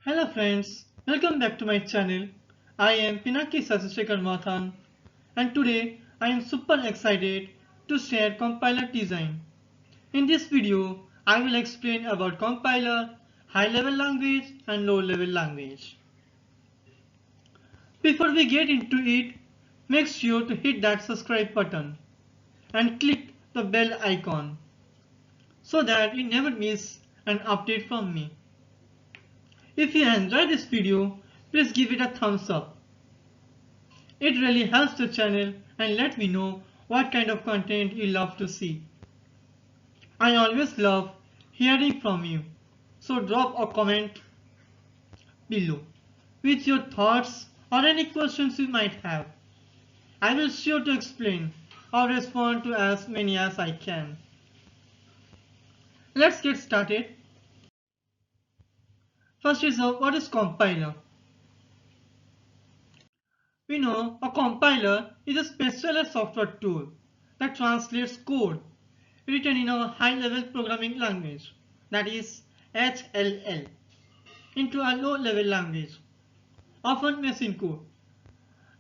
Hello friends, welcome back to my channel. I am Pinaki Sasisekar Mathan and today I am super excited to share compiler design. In this video, I will explain about compiler, high level language and low level language. Before we get into it, make sure to hit that subscribe button and click the bell icon so that you never miss an update from me. If you enjoyed this video, please give it a thumbs up. It really helps the channel and let me know what kind of content you love to see. I always love hearing from you, so drop a comment below with your thoughts or any questions you might have. I will sure to explain or respond to as many as I can. Let's get started. First is what is compiler? We know a compiler is a specialized software tool that translates code written in a high-level programming language, that is HLL, into a low-level language, often machine code,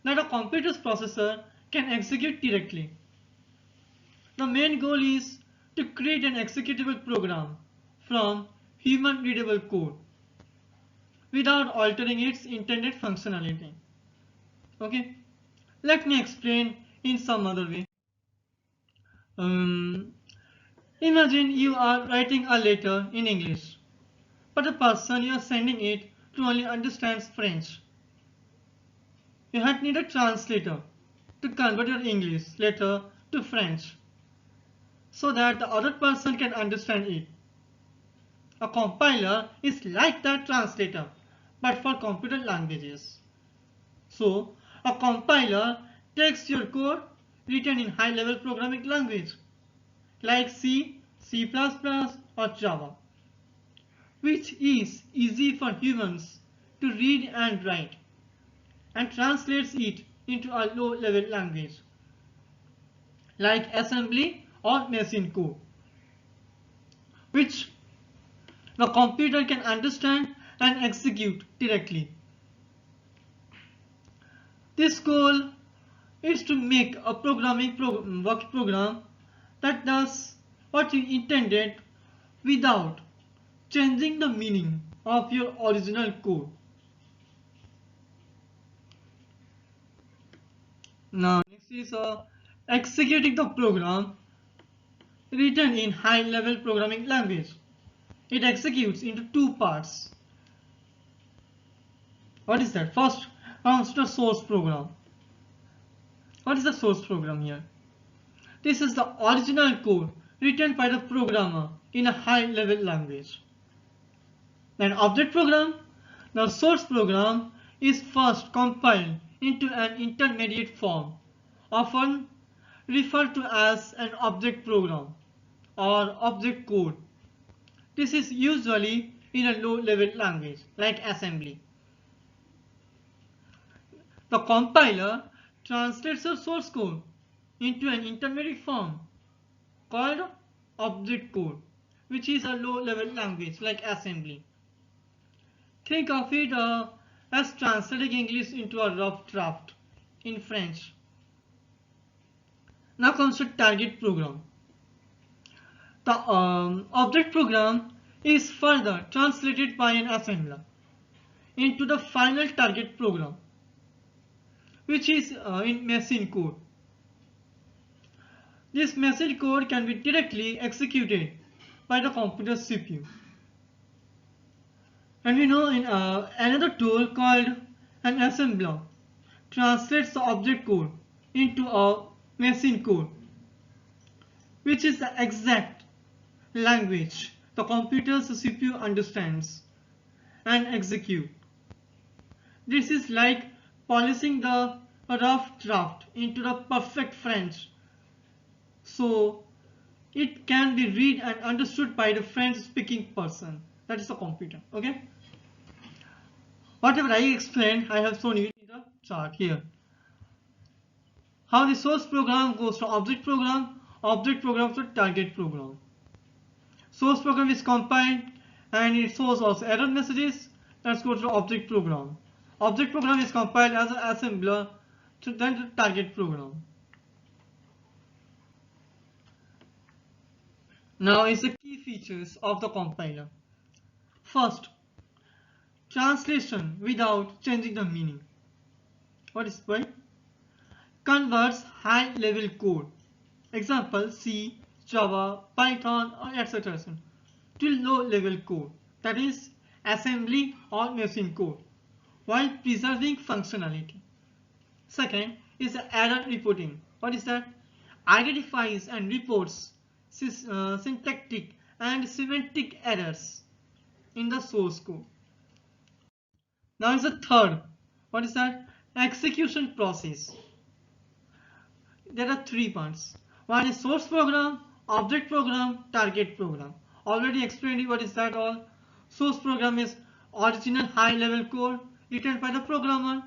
that a computer's processor can execute directly. The main goal is to create an executable program from human-readable code without altering its intended functionality. Okay, let me explain in some other way. Um, Imagine you are writing a letter in English, but the person you are sending it to only understands French. You had need a translator to convert your English letter to French so that the other person can understand it. A compiler is like that translator, but for computer languages. So, a compiler takes your code written in high-level programming language like C, C++, or Java, which is easy for humans to read and write, and translates it into a low-level language like assembly or machine code, which the computer can understand and execute directly. This goal is to make a work program that does what you intended without changing the meaning of your original code. Now, next is executing the program written in high-level programming language. It executes into two parts. What is that? First comes the source program. What is the source program here? This is the original code written by the programmer in a high-level language. Then object program. The source program is first compiled into an intermediate form, often referred to as an object program or object code. This is usually in a low-level language like assembly. The compiler translates the source code into an intermediate form called object code, which is a low-level language like assembly. Think of it as translating English into a rough draft in French. Now comes the target program. The object program is further translated by an assembler into the final target program, which is in machine code. This machine code can be directly executed by the computer CPU. And we know in another tool called an assembler translates the object code into a machine code, which is the exact language the computer's CPU understands and execute. This is like polishing the rough draft into the perfect French, so it can be read and understood by the French speaking person, that is the computer. Okay, whatever I explained I have shown you in the chart here. How the source program goes to object program to target program. Source program is compiled and it shows also error messages. Let's go to the object program. Object program is compiled as an assembler to then the target program. Now is the key features of the compiler. First, translation without changing the meaning. What is why? Converts high level code, example C, Java, Python, or etc. to low level code, that is assembly or machine code, while preserving functionality. Second is error reporting. What is that? Identifies and reports syntactic and semantic errors in the source code. Now is the third. What is that? Execution process. There are three parts. One is source program, object program, target program. Already explained what is that all. Source program is original high level code written by the programmer.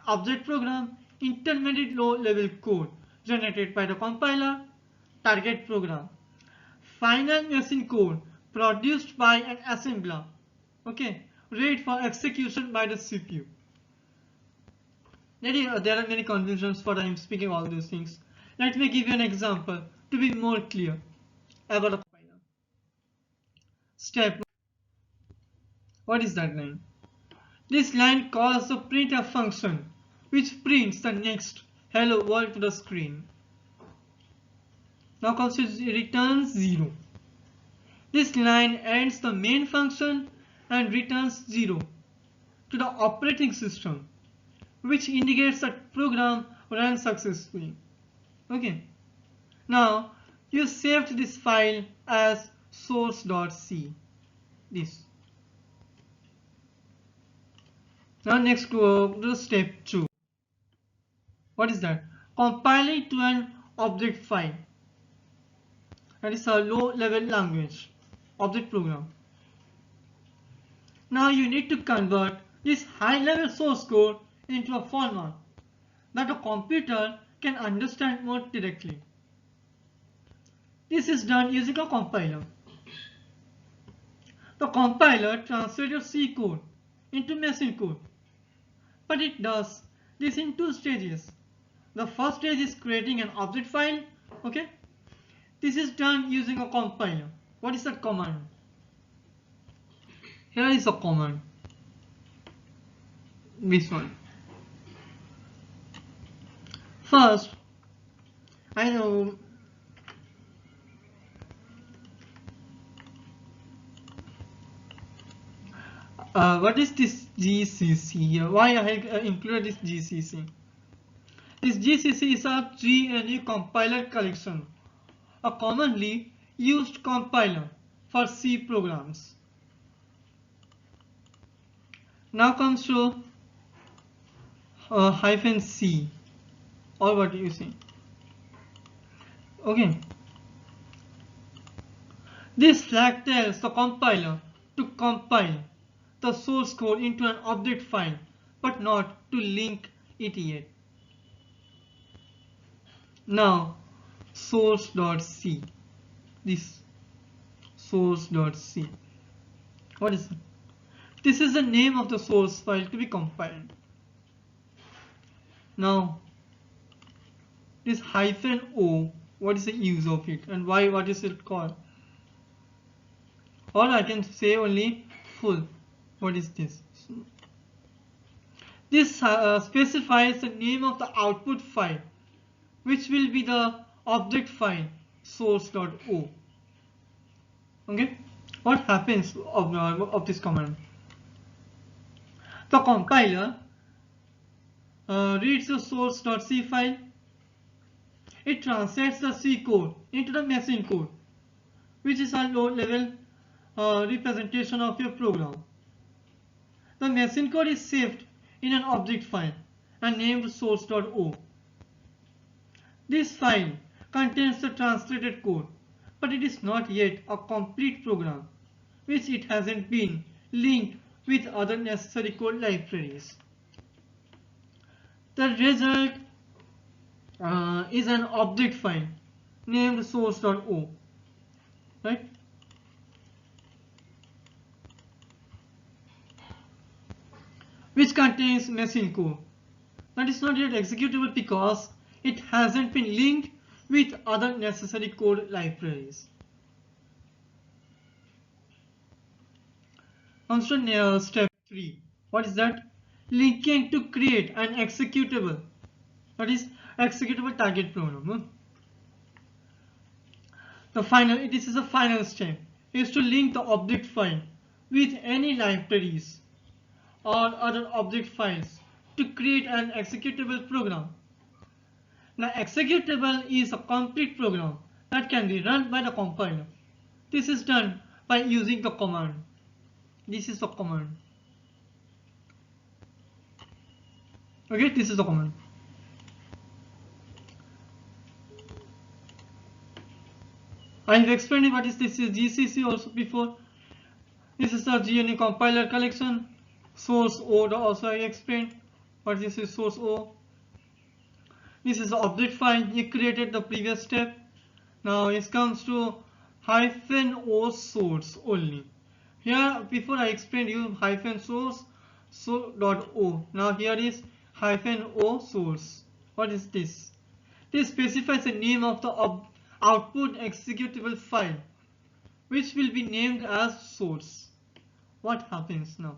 Object program, intermediate low level code generated by the compiler. Target program, final machine code produced by an assembler, okay, ready for execution by the CPU. There are many confusions for I'm speaking all those things. Let me give you an example to be more clear about the compiler. Step. What is that line? This line calls the printf function, which prints the next hello world to the screen. Now comes to returns 0. This line ends the main function and returns 0 to the operating system, which indicates that program ran successfully. Okay. Now you saved this file as source.c. This. Now next go to step 2. What is that? Compiling to an object file. That is a low level language object program. Now you need to convert this high level source code into a format that a computer can understand more directly. This is done using a compiler. The compiler translates your C code into machine code, but it does this in two stages. The first stage is creating an object file. Okay, this is done using a compiler. What is that command? Here is a command. This one. First, I know what is this GCC here? Why I included this GCC? This GCC is a GNU compiler collection, a commonly used compiler for C programs. Now comes to -c, or what do you say? Okay. This flag tells the compiler to compile the source code into an object file, but not to link it yet. Now source.c, this source.c, what is it? This is the name of the source file to be compiled. Now this -o, what is the use of it and why? What is it called? Or I can say only full. What is this? This specifies the name of the output file, which will be the object file source.o. Okay, what happens of this command? The compiler reads the source.c file. It translates the C code into the machine code, which is a low level representation of your program. The machine code is saved in an object file and named source.o. This file contains the translated code, but it is not yet a complete program, which it hasn't been linked with other necessary code libraries. The result is an object file named source.o, right? which contains machine code that is not yet executable because it hasn't been linked with other necessary code libraries. Comes to step 3. What is that? Linking to create an executable. That is executable target program. This is the final step, is to link the object file with any libraries or other object files to create an executable program. Now executable is a complete program that can be run by the compiler. This is done by using the command. This is the command. Okay, this is the command. I have explained what is this is GCC also before. This is the GNU compiler collection. Source O also I explained what this is source O. This is the object file you created the previous step. Now it comes to -o source only. Here before I explained you -source .o. Now here is -o source. What is this? This specifies the name of the output executable file, which will be named as source. What happens now?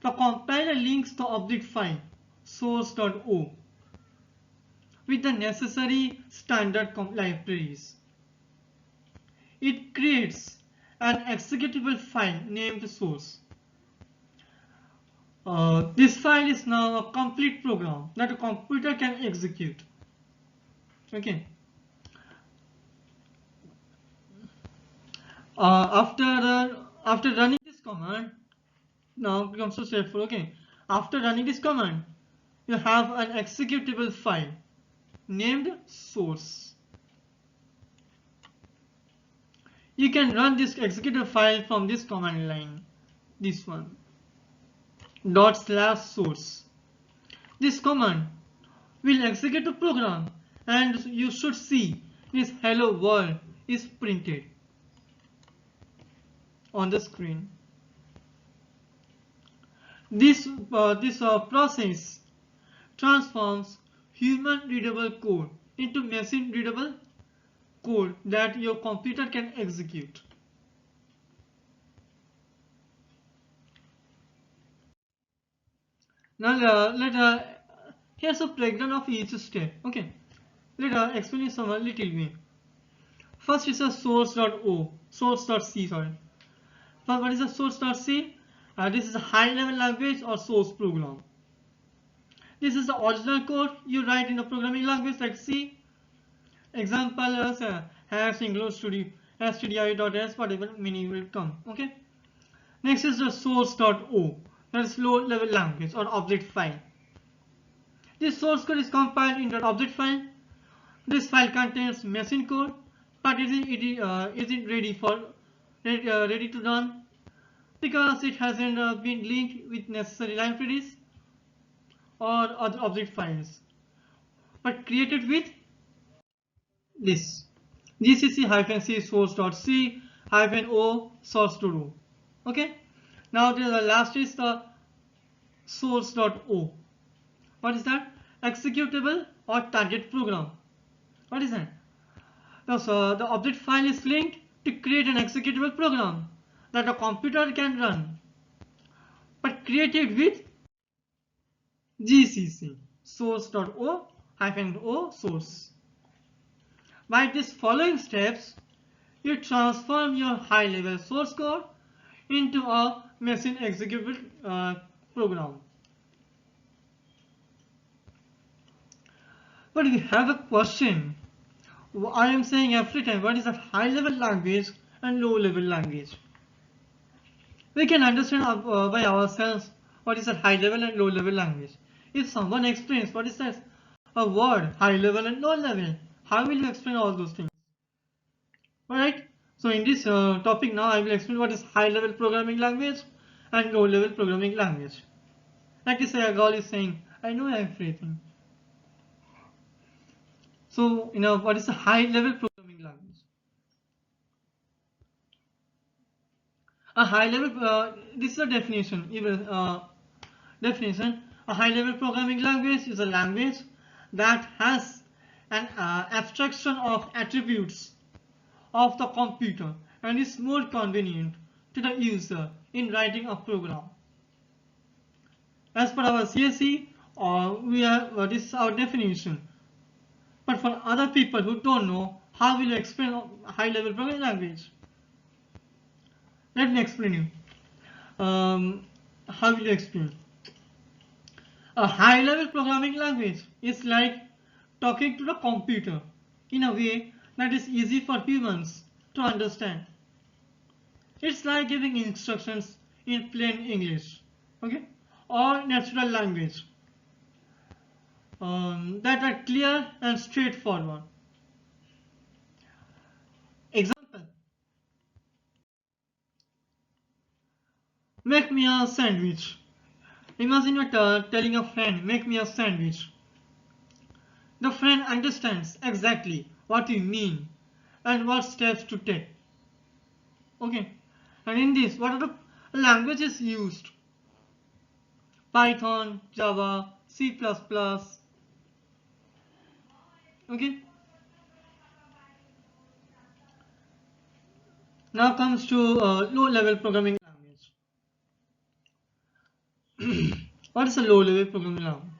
The compiler links the object file source.o with the necessary standard libraries. It creates an executable file named source. This file is now a complete program that a computer can execute. Okay. After running this command, now it comes to step 4. Okay. After running this command, you have an executable file named source. You can run this executable file from this command line, this one, /source. This command will execute the program and you should see this hello world is printed on the screen. This process transforms human readable code into machine readable code that your computer can execute. Now here's a breakdown of each step. Okay, let us explain some a little bit. First is a source.o, source.c, sorry. First, what is a source.c? This is a high-level language or source program. This is the original code you write in a programming language like C. Example as hash include stdio.s, whatever meaning will come. Okay. Next is the source.o, that is low-level language or object file. This source code is compiled into an object file. This file contains machine code, but it isn't ready to run because it hasn't been linked with necessary libraries or other object files, but created with this gcc-c source.c -o source.o. Okay. Now the last is the source.o. What is that? Executable or target program. What is that? So the object file is linked to create an executable program that a computer can run, but created with GCC source.o -o source. By these following steps, you transform your high-level source code into a machine executable program. But we have a question. I am saying every time, what is a high-level language and low-level language? We can understand by ourselves what is a high-level and low-level language. If someone explains what is that a word, high-level and low-level, how will you explain all those things? Alright, so in this topic now I will explain what is high-level programming language and low-level programming language. Like this girl is saying, I know everything. So, what is a high-level programming language? A high-level, this is a definition. Even Definition: a high-level programming language is a language that has an abstraction of attributes of the computer and is more convenient to the user in writing a program. As per our CSE, this is our definition. But for other people who don't know, how will you explain a high-level programming language? Let me explain you. How will you explain? A high-level programming language is like talking to the computer in a way that is easy for humans to understand. It's like giving instructions in plain English, okay, or natural language that are clear and straightforward. Example: make me a sandwich. Imagine you're telling a friend, make me a sandwich. The friend understands exactly what you mean and what steps to take. Okay. And in this, what are the languages used? Python, Java, C++. Okay. Now comes to low-level programming language. What is a low-level programming language?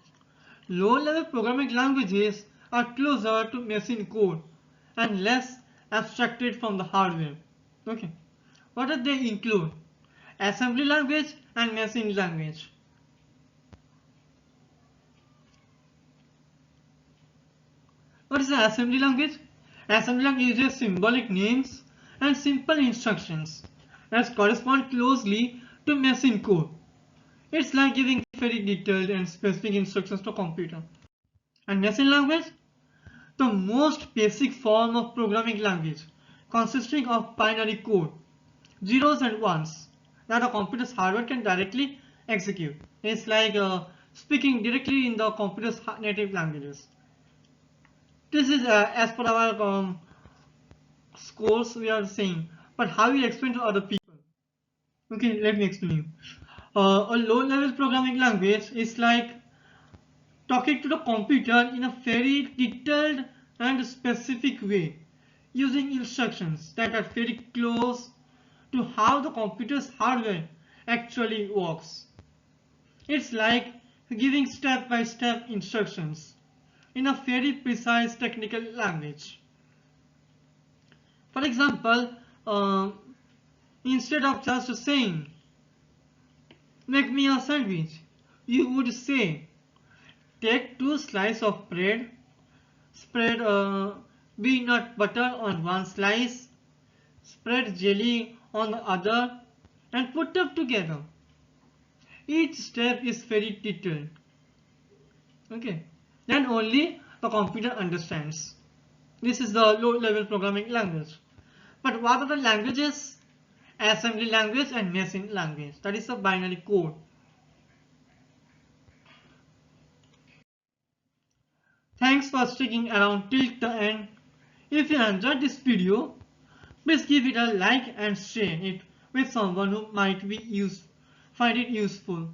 Low-level programming languages are closer to machine code and less abstracted from the hardware. Okay. What do they include? Assembly language and machine language. What is the assembly language? Assembly language uses symbolic names and simple instructions that correspond closely to machine code. It's like giving very detailed and specific instructions to a computer. And machine language? The most basic form of programming language, consisting of binary code, zeros and ones, that a computer's hardware can directly execute. It's like speaking directly in the computer's native languages. This is as per our scores we are saying, but how you explain to other people? Okay, let me explain you. A low-level programming language is like talking to the computer in a very detailed and specific way, using instructions that are very close to how the computer's hardware actually works. It's like giving step-by-step instructions in a very precise technical language. For example, instead of just saying, make me a sandwich, you would say, take 2 slices of bread, spread peanut butter on one slice, spread jelly on the other, and put them together. Each step is very detailed. Okay, then only the computer understands. This is the low-level programming language. But what are the languages? Assembly language and machine language. That is the binary code. Thanks for sticking around till the end. If you enjoyed this video, please give it a like and share it with someone who might find it useful.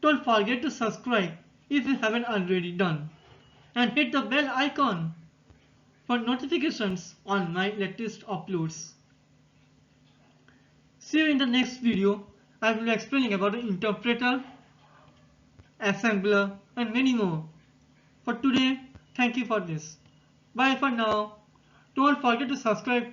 Don't forget to subscribe if you haven't already done, and hit the bell icon for notifications on my latest uploads. See you in the next video. I will be explaining about the interpreter, assembler, and many more. For today, thank you for this. Bye for now. Don't forget to subscribe